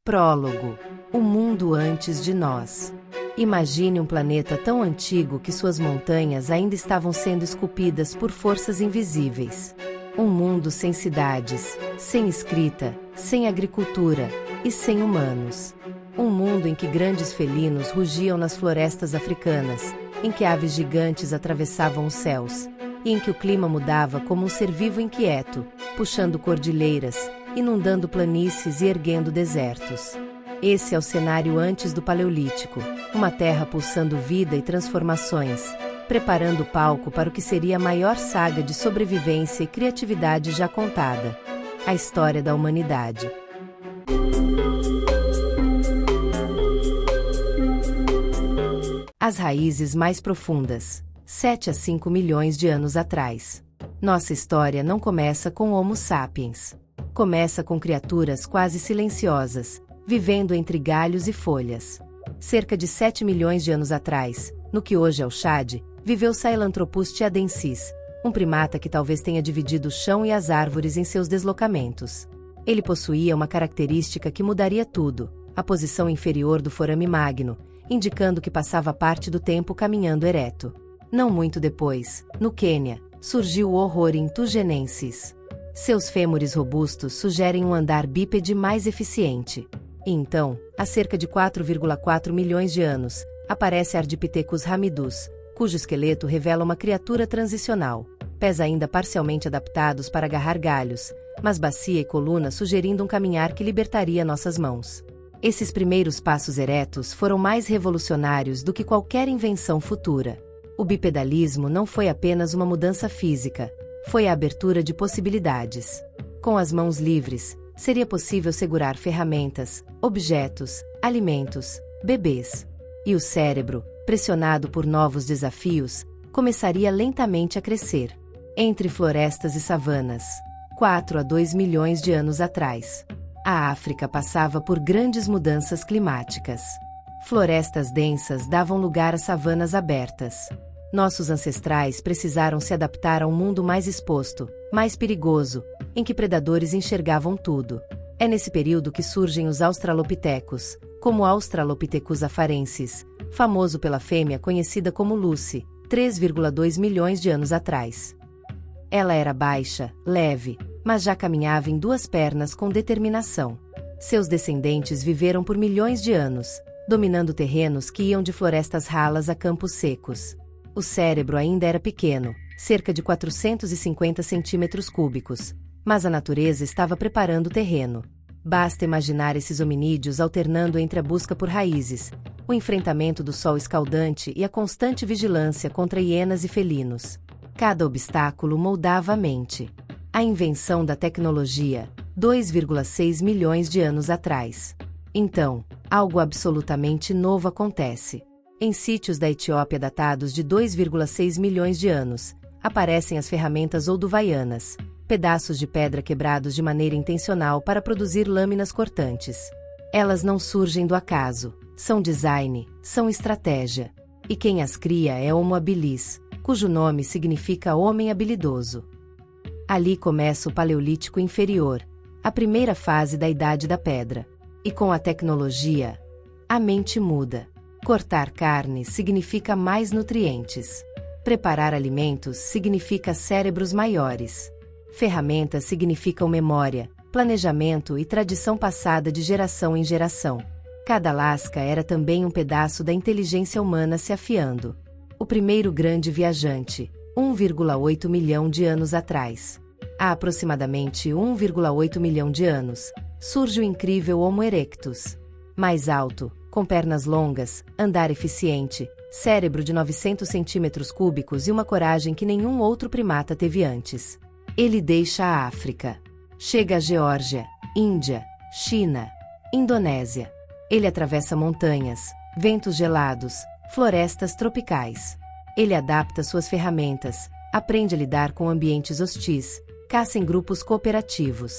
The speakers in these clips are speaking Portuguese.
Prólogo. O mundo antes de nós. Imagine um planeta tão antigo que suas montanhas ainda estavam sendo esculpidas por forças invisíveis. Um mundo sem cidades, sem escrita, sem agricultura e sem humanos. Um mundo em que grandes felinos rugiam nas florestas africanas, em que aves gigantes atravessavam os céus, e em que o clima mudava como um ser vivo inquieto, puxando cordilheiras, inundando planícies e erguendo desertos. Esse é o cenário antes do Paleolítico, uma terra pulsando vida e transformações, preparando o palco para o que seria a maior saga de sobrevivência e criatividade já contada: a história da humanidade. As raízes mais profundas, 7 a 5 milhões de anos atrás. Nossa história não começa com Homo sapiens. Começa com criaturas quase silenciosas, vivendo entre galhos e folhas. Cerca de 7 milhões de anos atrás, no que hoje é o Chad, viveu Sahelanthropus tiadensis, um primata que talvez tenha dividido o chão e as árvores em seus deslocamentos. Ele possuía uma característica que mudaria tudo: a posição inferior do forame magno, indicando que passava parte do tempo caminhando ereto. Não muito depois, no Quênia, surgiu o Ororhyntugenensis. Seus fêmures robustos sugerem um andar bípede mais eficiente. E então, há cerca de 4,4 milhões de anos, aparece Ardipithecus ramidus, cujo esqueleto revela uma criatura transicional, pés ainda parcialmente adaptados para agarrar galhos, mas bacia e coluna sugerindo um caminhar que libertaria nossas mãos. Esses primeiros passos eretos foram mais revolucionários do que qualquer invenção futura. O bipedalismo não foi apenas uma mudança física, foi a abertura de possibilidades. Com as mãos livres, seria possível segurar ferramentas, objetos, alimentos, bebês. E o cérebro, pressionado por novos desafios, começaria lentamente a crescer. Entre florestas e savanas, 4 a 2 milhões de anos atrás, a África passava por grandes mudanças climáticas. Florestas densas davam lugar a savanas abertas. Nossos ancestrais precisaram se adaptar a um mundo mais exposto, mais perigoso, em que predadores enxergavam tudo. É nesse período que surgem os australopitecos, como Australopithecus afarensis, famoso pela fêmea conhecida como Lucy, 3,2 milhões de anos atrás. Ela era baixa, leve, mas já caminhava em duas pernas com determinação. Seus descendentes viveram por milhões de anos, dominando terrenos que iam de florestas ralas a campos secos. O cérebro ainda era pequeno, cerca de 450 centímetros cúbicos, mas a natureza estava preparando o terreno. Basta imaginar esses hominídeos alternando entre a busca por raízes, o enfrentamento do sol escaldante e a constante vigilância contra hienas e felinos. Cada obstáculo moldava a mente. A invenção da tecnologia, 2,6 milhões de anos atrás. Então, algo absolutamente novo acontece. Em sítios da Etiópia datados de 2,6 milhões de anos, aparecem as ferramentas olduvaianas, pedaços de pedra quebrados de maneira intencional para produzir lâminas cortantes. Elas não surgem do acaso, são design, são estratégia. E quem as cria é Homo habilis, cujo nome significa homem habilidoso. Ali começa o Paleolítico Inferior, a primeira fase da Idade da Pedra. E com a tecnologia, a mente muda. Cortar carne significa mais nutrientes. Preparar alimentos significa cérebros maiores. Ferramentas significam memória, planejamento e tradição passada de geração em geração. Cada lasca era também um pedaço da inteligência humana se afiando. O primeiro grande viajante, 1,8 milhão de anos atrás. Há aproximadamente 1,8 milhão de anos, surge o incrível Homo erectus. Mais alto, com pernas longas, andar eficiente, cérebro de 900 centímetros cúbicos e uma coragem que nenhum outro primata teve antes. Ele deixa a África. Chega à Geórgia, Índia, China, Indonésia. Ele atravessa montanhas, ventos gelados, florestas tropicais. Ele adapta suas ferramentas, aprende a lidar com ambientes hostis, caça em grupos cooperativos.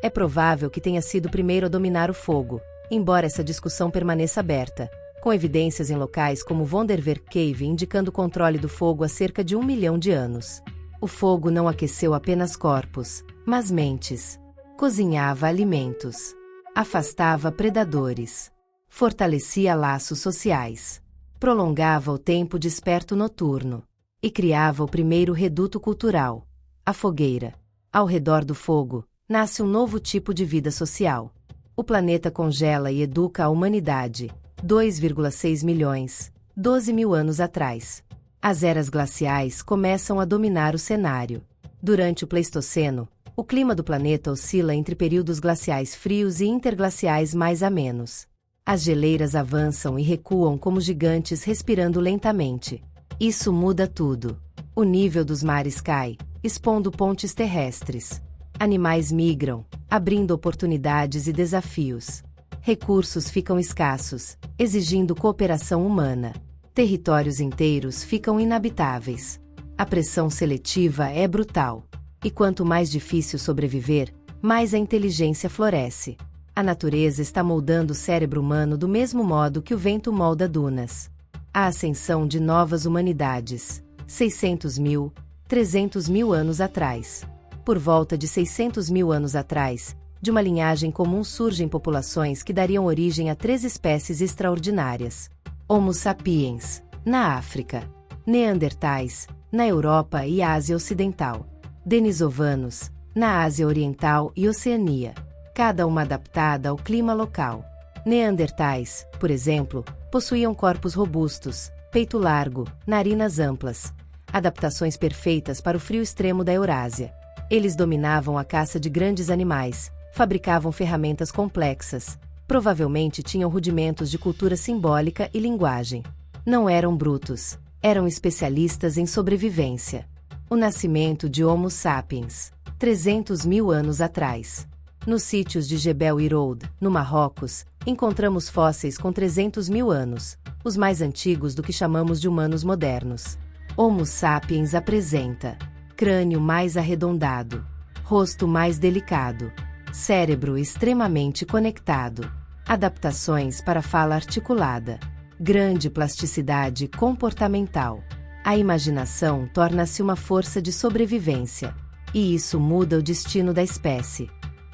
É provável que tenha sido o primeiro a dominar o fogo, embora essa discussão permaneça aberta, com evidências em locais como Vonderwerk Cave indicando o controle do fogo há cerca de 1 milhão de anos. O fogo não aqueceu apenas corpos, mas mentes. Cozinhava alimentos. afastava predadores, fortalecia laços sociais, prolongava o tempo desperto noturno e criava o primeiro reduto cultural, a fogueira. Ao redor do fogo, nasce um novo tipo de vida social. O planeta congela e educa a humanidade, 2,6 milhões, 12 mil anos atrás. As eras glaciais começam a dominar o cenário. Durante o Pleistoceno, o clima do planeta oscila entre períodos glaciais frios e interglaciais mais amenos. As geleiras avançam e recuam como gigantes respirando lentamente. Isso muda tudo. O nível dos mares cai, expondo pontes terrestres. Animais migram, abrindo oportunidades e desafios. Recursos ficam escassos, exigindo cooperação humana. Territórios inteiros ficam inabitáveis. A pressão seletiva é brutal. E quanto mais difícil sobreviver, mais a inteligência floresce. A natureza está moldando o cérebro humano do mesmo modo que o vento molda dunas. A ascensão de novas humanidades. 600 mil, 300 mil anos atrás. Por volta de 600 mil anos atrás, de uma linhagem comum surgem populações que dariam origem a 3 espécies extraordinárias. Homo sapiens, na África. Neandertais, na Europa e Ásia Ocidental. Denisovanos, na Ásia Oriental e Oceania. Cada uma adaptada ao clima local. Neandertais, por exemplo, possuíam corpos robustos, peito largo, narinas amplas. Adaptações perfeitas para o frio extremo da Eurásia. Eles dominavam a caça de grandes animais, fabricavam ferramentas complexas, provavelmente tinham rudimentos de cultura simbólica e linguagem. Não eram brutos, eram especialistas em sobrevivência. O nascimento de Homo sapiens, 300 mil anos atrás. Nos sítios de Jebel Irhoud, no Marrocos, encontramos fósseis com 300 mil anos, os mais antigos do que chamamos de humanos modernos. Homo sapiens apresenta crânio mais arredondado, rosto mais delicado, cérebro extremamente conectado, adaptações para fala articulada, grande plasticidade comportamental. A imaginação torna-se uma força de sobrevivência, e isso muda o destino da espécie.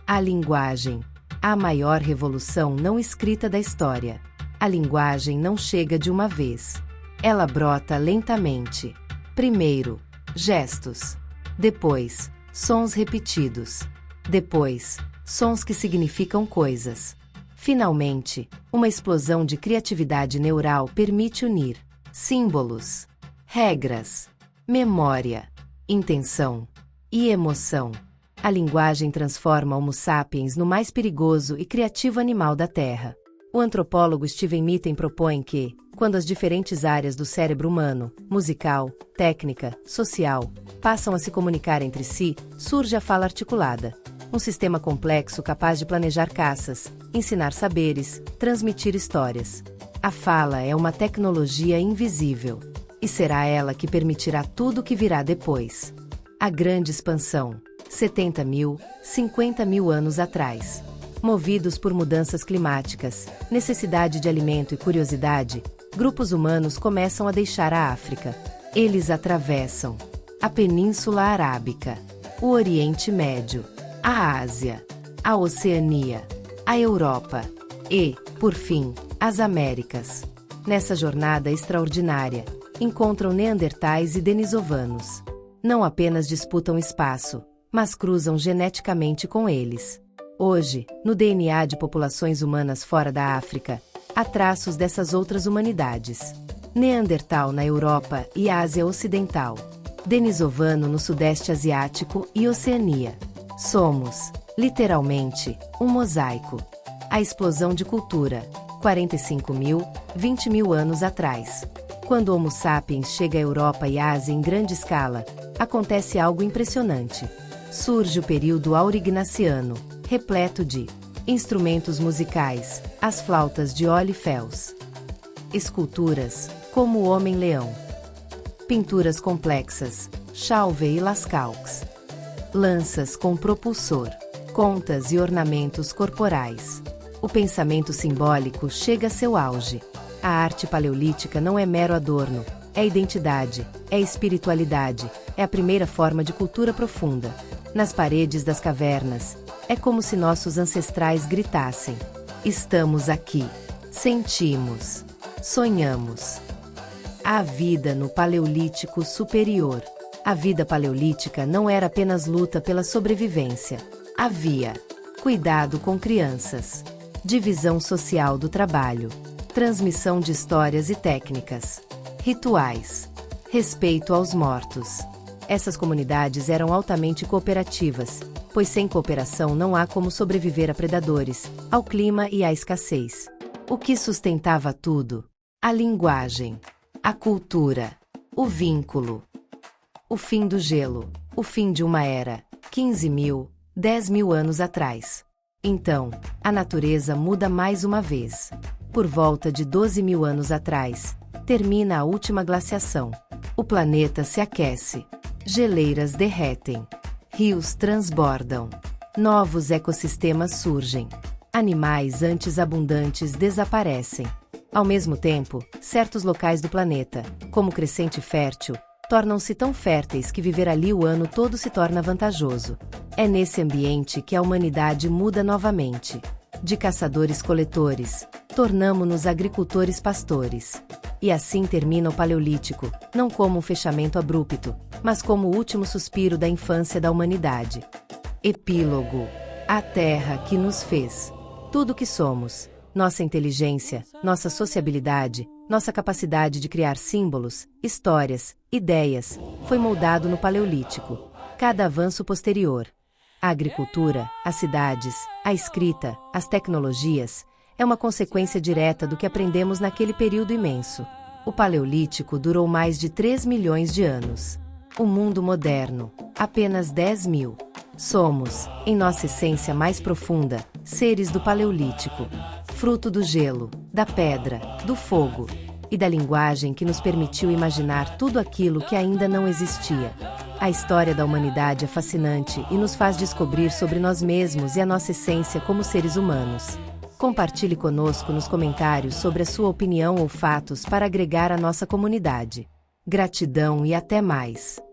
A linguagem, a maior revolução não escrita da história. A linguagem não chega de uma vez. Ela brota lentamente. Primeiro, gestos. Depois, sons repetidos. Depois, sons que significam coisas. Finalmente, uma explosão de criatividade neural permite unir símbolos, regras, memória, intenção e emoção. A linguagem transforma Homo sapiens no mais perigoso e criativo animal da Terra. O antropólogo Steven Mitten propõe que, quando as diferentes áreas do cérebro humano, musical, técnica, social, passam a se comunicar entre si, surge a fala articulada. Um sistema complexo capaz de planejar caças, ensinar saberes, transmitir histórias. A fala é uma tecnologia invisível. E será ela que permitirá tudo o que virá depois. A grande expansão. 70 mil, 50 mil anos atrás. Movidos por mudanças climáticas, necessidade de alimento e curiosidade, grupos humanos começam a deixar a África. Eles atravessam a Península Arábica, o Oriente Médio, a Ásia, a Oceania, a Europa e, por fim, as Américas. Nessa jornada extraordinária, encontram neandertais e denisovanos. Não apenas disputam espaço, mas cruzam geneticamente com eles. Hoje, no DNA de populações humanas fora da África, há traços dessas outras humanidades. Neandertal na Europa e Ásia Ocidental. Denisovano no Sudeste Asiático e Oceania. Somos, literalmente, um mosaico. A explosão de cultura. 45 mil, 20 mil anos atrás. Quando Homo sapiens chega à Europa e Ásia em grande escala, acontece algo impressionante. Surge o período aurignaciano, repleto de instrumentos musicais, as flautas de Ohly-Fels. Esculturas, como o Homem-Leão. Pinturas complexas, Chauvet e Lascaux. Lanças com propulsor, contas e ornamentos corporais. O pensamento simbólico chega a seu auge. A arte paleolítica não é mero adorno, é identidade, é espiritualidade, é a primeira forma de cultura profunda. Nas paredes das cavernas, É como se nossos ancestrais gritassem: estamos aqui. Sentimos. Sonhamos. A vida no Paleolítico Superior. A vida paleolítica não era apenas luta pela sobrevivência. Havia cuidado com crianças, divisão social do trabalho, transmissão de histórias e técnicas, rituais, respeito aos mortos. Essas comunidades eram altamente cooperativas, pois sem cooperação não há como sobreviver a predadores, ao clima e à escassez. O que sustentava tudo? A linguagem, a cultura, o vínculo. O fim do gelo, o fim de uma era, 15.000, 10.000 anos atrás. Então, a natureza muda mais uma vez. Por volta de 12.000 anos atrás, termina a última glaciação. O planeta se aquece. Geleiras derretem. Rios transbordam. Novos ecossistemas surgem. Animais antes abundantes desaparecem. Ao mesmo tempo, certos locais do planeta, como Crescente Fértil, tornam-se tão férteis que viver ali o ano todo se torna vantajoso. É nesse ambiente que a humanidade muda novamente. De caçadores-coletores, tornamo-nos agricultores-pastores. E assim termina o Paleolítico, não como um fechamento abrupto, mas como o último suspiro da infância da humanidade. Epílogo. A Terra que nos fez. Tudo o que somos, nossa inteligência, nossa sociabilidade, nossa capacidade de criar símbolos, histórias, ideias, foi moldado no Paleolítico. Cada avanço posterior, a agricultura, as cidades, a escrita, as tecnologias, é uma consequência direta do que aprendemos naquele período imenso. O Paleolítico durou mais de 3 milhões de anos. O mundo moderno, apenas 10.000. Somos, em nossa essência mais profunda, seres do Paleolítico, fruto do gelo, da pedra, do fogo e da linguagem que nos permitiu imaginar tudo aquilo que ainda não existia. A história da humanidade é fascinante e nos faz descobrir sobre nós mesmos e a nossa essência como seres humanos. Compartilhe conosco nos comentários sobre a sua opinião ou fatos para agregar à nossa comunidade. Gratidão e até mais!